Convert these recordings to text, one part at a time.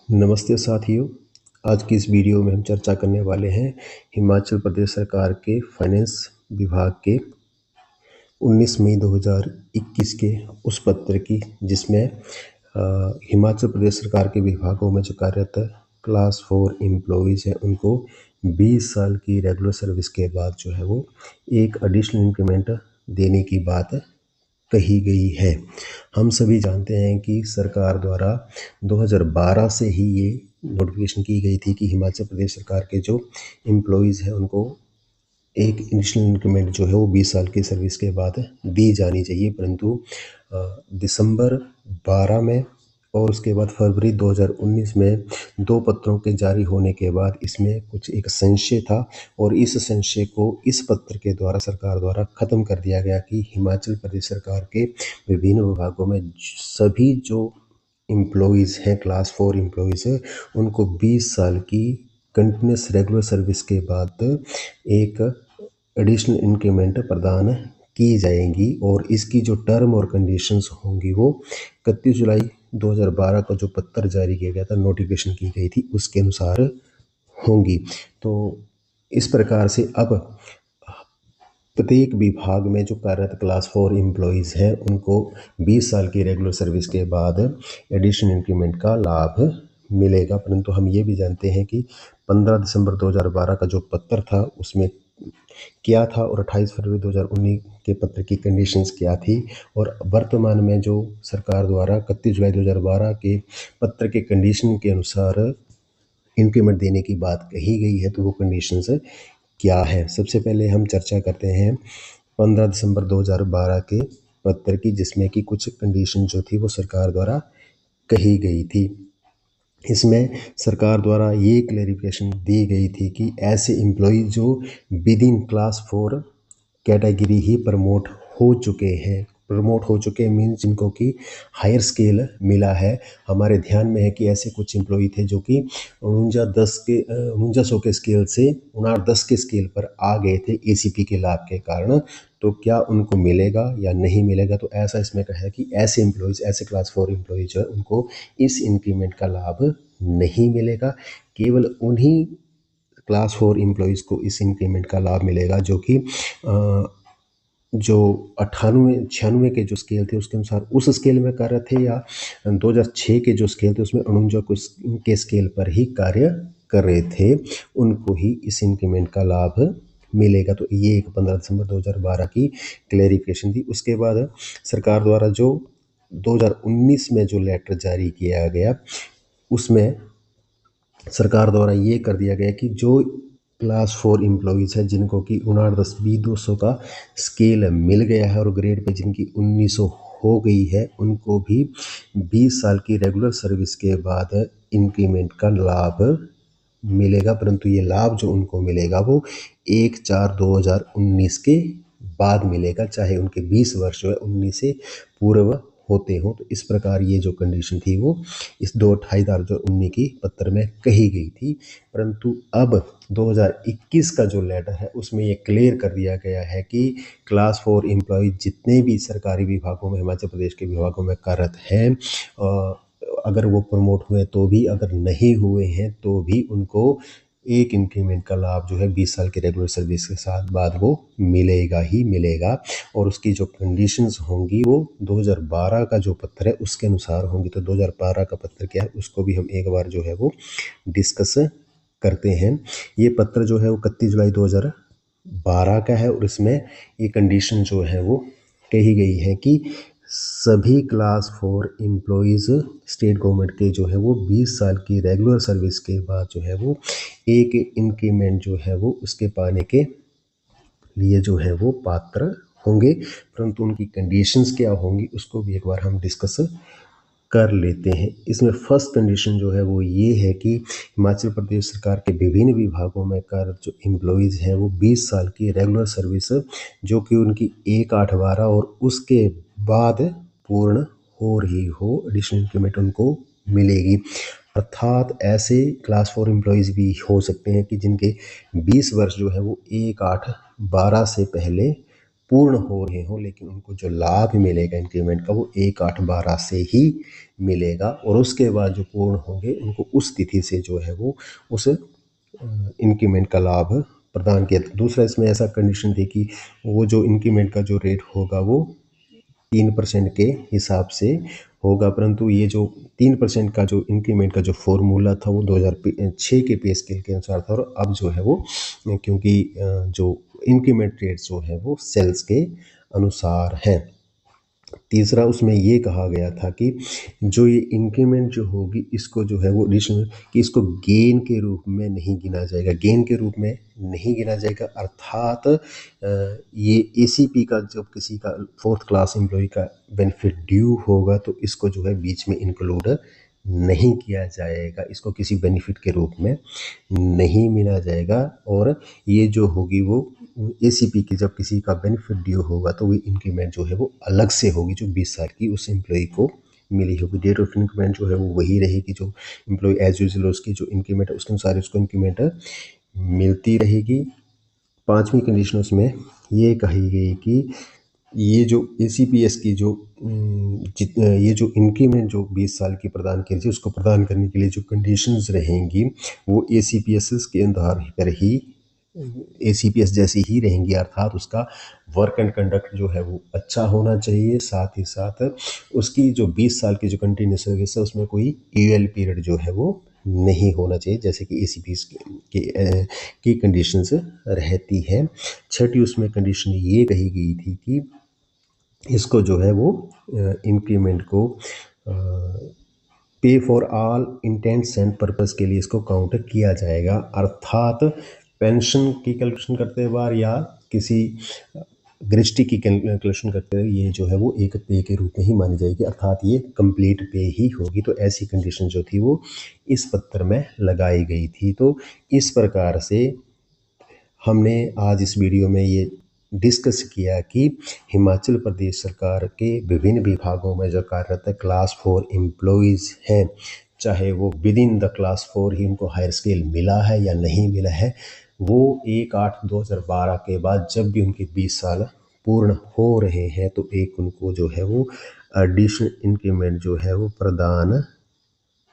नमस्ते साथियों। आज की इस वीडियो में हम चर्चा करने वाले हैं हिमाचल प्रदेश सरकार के फाइनेंस विभाग के 19 मई 2021 के उस पत्र की जिसमें हिमाचल प्रदेश सरकार के विभागों में जो कार्यरत क्लास 4 एम्प्लॉइज़ हैं उनको 20 साल की रेगुलर सर्विस के बाद जो है वो एक एडिशनल इंक्रीमेंट देने की बात कही गई है। हम सभी जानते हैं कि सरकार द्वारा 2012 से ही ये नोटिफिकेशन की गई थी कि हिमाचल प्रदेश सरकार के जो एम्प्लॉइज़ हैं उनको एक एडिशनल इंक्रीमेंट जो है वो 20 साल की सर्विस के बाद दी जानी चाहिए, परंतु दिसंबर 12 में और उसके बाद फरवरी 2019 में 2 पत्रों के जारी होने के बाद इसमें कुछ एक संशय था और इस संशय को इस पत्र के द्वारा सरकार द्वारा ख़त्म कर दिया गया कि हिमाचल प्रदेश सरकार के विभिन्न विभागों में सभी जो एम्प्लॉइज़ हैं क्लास 4 एम्प्लॉइज़ हैं उनको 20 साल की कंटिन्यूस रेगुलर सर्विस के बाद एक एडिशनल इंक्रीमेंट प्रदान की जाएंगी और इसकी जो टर्म और कंडीशंस होंगी वो 31 जुलाई 2012 का जो पत्र जारी किया गया था, नोटिफिकेशन की गई थी, उसके अनुसार होंगी। तो इस प्रकार से अब प्रत्येक विभाग में जो कार्यरत क्लास 4 एम्प्लॉइज़ हैं उनको 20 साल की रेगुलर सर्विस के बाद एडिशनल इंक्रीमेंट का लाभ मिलेगा, परंतु हम ये भी जानते हैं कि 15 दिसंबर 2012 का जो पत्र था उसमें क्या था और 28 फरवरी 2019 के पत्र की कंडीशंस क्या थी और वर्तमान में जो सरकार द्वारा 31 जुलाई 2012 के पत्र के कंडीशन के अनुसार इंक्रीमेंट देने की बात कही गई है, तो वो कंडीशंस क्या है। सबसे पहले हम चर्चा करते हैं 15 दिसंबर 2012 के पत्र की, जिसमें कि कुछ कंडीशन जो थी वो सरकार द्वारा कही गई थी। इसमें सरकार द्वारा ये क्लैरिफिकेशन दी गई थी कि ऐसे एम्प्लॉय जो with in class 4 category he promote हो चुके मीन्स जिनको कि हायर स्केल मिला है। हमारे ध्यान में है कि ऐसे कुछ एम्प्लॉय थे जो कि 49 के स्केल से 49 के स्केल पर आ गए थे एसीपी के लाभ के कारण, तो क्या उनको मिलेगा या नहीं मिलेगा। तो ऐसा इसमें कहा है कि ऐसे एम्प्लॉयज़, ऐसे क्लास 4 एम्प्लॉयज़ जो है उनको इस इंक्रीमेंट का लाभ नहीं मिलेगा। केवल उन्हीं क्लास 4 एम्प्लॉयज़ को इस इंक्रीमेंट का लाभ मिलेगा जो कि जो 98-96 के जो स्केल थे उसके अनुसार उस स्केल में कार्य थे, या 2006 के जो स्केल थे उसमें 49 के स्केल पर ही कार्य कर रहे थे, उनको ही इस इंक्रीमेंट का लाभ मिलेगा। तो ये एक 15 दिसंबर 2012 की क्लैरिफिकेशन थी। उसके बाद सरकार द्वारा जो 2019 में जो लेटर जारी किया गया उसमें सरकार द्वारा ये कर दिया गया कि जो क्लास 4 एम्प्लॉयज़ है जिनको कि 59B200 का स्केल मिल गया है और ग्रेड पे जिनकी 1900 हो गई है, उनको भी 20 साल की रेगुलर सर्विस के बाद इंक्रीमेंट का लाभ मिलेगा, परंतु ये लाभ जो उनको मिलेगा वो 1/4/2019 के बाद मिलेगा, चाहे उनके 20 वर्ष जो है 19 से पूर्व होते हों। तो इस प्रकार ये जो कंडीशन थी वो इस 2/28/2019 की पत्र में कही गई थी, परंतु अब 2021 का जो लेटर है उसमें ये क्लियर कर दिया गया है कि क्लास 4 एम्प्लॉय जितने भी सरकारी विभागों में, हिमाचल प्रदेश के विभागों में कार्यरत हैं, अगर वो प्रमोट हुए तो भी, अगर नहीं हुए हैं तो भी उनको एक इंक्रीमेंट का लाभ जो है 20 साल की रेगुलर सर्विस के साथ बाद वो मिलेगा ही मिलेगा, और उसकी जो कंडीशंस होंगी वो 2012 का जो पत्र है उसके अनुसार होंगी। तो 2012 का पत्र क्या है उसको भी हम एक बार जो है वो डिस्कस करते हैं। ये पत्र जो है वो 31 जुलाई 2012 का है और इसमें ये कंडीशन जो है वो कही गई है कि सभी क्लास 4 एम्प्लॉयज़ स्टेट गवर्नमेंट के जो है वो 20 साल की रेगुलर सर्विस के बाद जो है वो एक इंक्रीमेंट जो है वो उसके पाने के लिए जो है वो पात्र होंगे, परंतु उनकी कंडीशंस क्या होंगी उसको भी एक बार हम डिस्कस कर लेते हैं। इसमें फर्स्ट कंडीशन जो है वो ये है कि हिमाचल प्रदेश सरकार के विभिन्न विभागों में कार्यरत जो एम्प्लॉयज़ हैं वो 20 साल की रेगुलर सर्विस जो कि उनकी 1/8/12 और उसके बाद पूर्ण हो रही हो, एडिशनल इंक्रीमेंट उनको मिलेगी। अर्थात ऐसे क्लास 4 एम्प्लॉयज़ भी हो सकते हैं कि जिनके 20 वर्ष जो है वो 1/8/12 से पहले पूर्ण हो रहे हों, लेकिन उनको जो लाभ मिलेगा इंक्रीमेंट का वो 1/8/12 से ही मिलेगा, और उसके बाद जो पूर्ण होंगे उनको उस तिथि से जो है वो उस इंक्रीमेंट का लाभ प्रदान किया। दूसरा इसमें ऐसा कंडीशन थी कि वो जो इंक्रीमेंट का जो रेट होगा वो 3% के हिसाब से होगा, परंतु ये जो 3% का जो इंक्रीमेंट का जो फॉर्मूला था वो 2006 के पे स्केल के अनुसार था, और अब जो है वो क्योंकि जो इंक्रीमेंट रेट जो है वो सेल्स के अनुसार है। तीसरा उसमें ये कहा गया था कि जो ये इंक्रीमेंट जो होगी इसको जो है वो एडिशनल कि इसको गेन के रूप में नहीं गिना जाएगा, गेन के रूप में नहीं गिना जाएगा, अर्थात ये एसीपी का जब किसी का 4th क्लास एम्प्लॉय का बेनिफिट ड्यू होगा तो इसको जो है बीच में इंक्लूड नहीं किया जाएगा, इसको किसी बेनिफिट के रूप में नहीं मिला जाएगा। और ये जो होगी वो एसीपी की जब किसी का बेनिफिट ड्यू होगा तो वो इंक्रीमेंट जो है वो अलग से होगी जो 20 साल की उस एम्प्लॉय को मिली होगी। डेट ऑफ इंक्रीमेंट जो है वो वही रहेगी, जो एम्प्लॉय एज यूजुअल उसकी जो इंक्रीमेंट है उसके अनुसार उसको इंक्रीमेंट मिलती रहेगी। 5वीं कंडीशन उसमें ये कही गई कि ये जो एसीपीएस की जो ये जो इंक्रीमेंट जो 20 साल की प्रदान की थी उसको प्रदान करने के लिए जो कंडीशंस रहेंगी वो एसीपीएस के आधार पर ही एसीपीएस जैसी ही रहेंगी, अर्थात उसका वर्क एंड कंडक्ट जो है वो अच्छा होना चाहिए, साथ ही साथ उसकी जो 20 साल की जो कंटिन्यूस सर्विस है उसमें कोई ईएल पीरियड जो है वो नहीं होना चाहिए, जैसे कि एसीपीएस की कंडीशंस रहती है। छठी उसमें कंडीशन ये कही गई थी कि इसको जो है वो इंक्रीमेंट को पे for all intends and purpose के लिए इसको काउंट किया जाएगा, अर्थात पेंशन की कैलकुलेशन करते बार या किसी ग्रेच्युटी की कैलकुलेशन करते हुए ये जो है वो एक पे के रूप में ही मानी जाएगी, अर्थात ये कंप्लीट पे ही होगी। तो ऐसी कंडीशन जो थी वो इस पत्र में लगाई गई थी। तो इस प्रकार से हमने आज इस वीडियो में ये डिस्कस किया कि हिमाचल प्रदेश सरकार के विभिन्न विभागों में जो कार्यरत क्लास 4 एम्प्लॉयज़ हैं, चाहे वो विद इन द क्लास 4 ही उनको हायर स्केल मिला है या नहीं मिला है, वो 1/8/2012 के बाद जब भी उनके 20 साल पूर्ण हो रहे हैं तो एक उनको जो है वो एडिशनल इंक्रीमेंट जो है वो प्रदान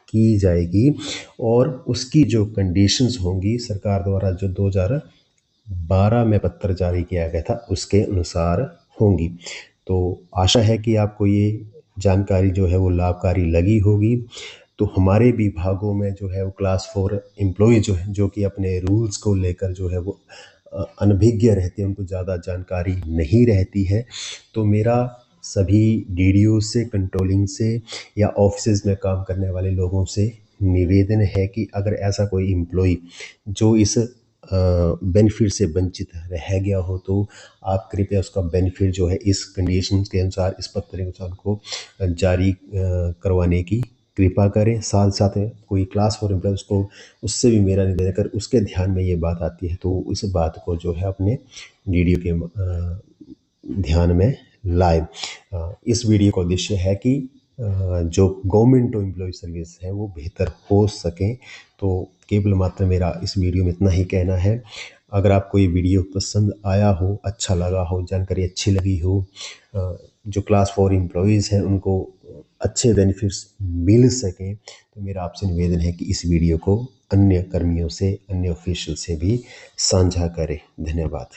की जाएगी, और उसकी जो कंडीशंस होंगी सरकार द्वारा जो 2012 में पत्र जारी किया गया था उसके अनुसार होंगी। तो आशा है कि आपको ये जानकारी जो है वो लाभकारी लगी होगी। तो हमारे विभागों में जो है वो क्लास 4 एम्प्लॉय जो है जो कि अपने रूल्स को लेकर जो है वो अनभिज्ञ रहते हैं, उनको ज़्यादा जानकारी नहीं रहती है। तो मेरा सभी डीडीओ से, कंट्रोलिंग से या ऑफिस में काम करने वाले लोगों से निवेदन है कि अगर ऐसा कोई एम्प्लॉय जो इस बेनिफिट से वंचित रह गया हो तो आप कृपया उसका बेनिफिट जो है इस कंडीशन के अनुसार, इस पत्र के अनुसार को जारी करवाने की कृपा करें। साथ साथ कोई क्लास 4 एम्प्लॉय उसको उससे भी मेरा निवेदन कर उसके ध्यान में ये बात आती है तो इस बात को जो है अपने डीडीओ के ध्यान में लाए। इस वीडियो का उद्देश्य है कि जो गवर्नमेंट एम्प्लॉय सर्विस है वो बेहतर हो सकें। तो केवल मात्र मेरा इस वीडियो में इतना ही कहना है। अगर आपको ये वीडियो पसंद आया हो, अच्छा लगा हो, जानकारी अच्छी लगी हो, जो क्लास 4 एम्प्लॉयज़ हैं उनको अच्छे बेनिफिट्स मिल सकें, तो मेरा आपसे निवेदन है कि इस वीडियो को अन्य कर्मियों से, अन्य ऑफिशियल से भी साझा करें। धन्यवाद।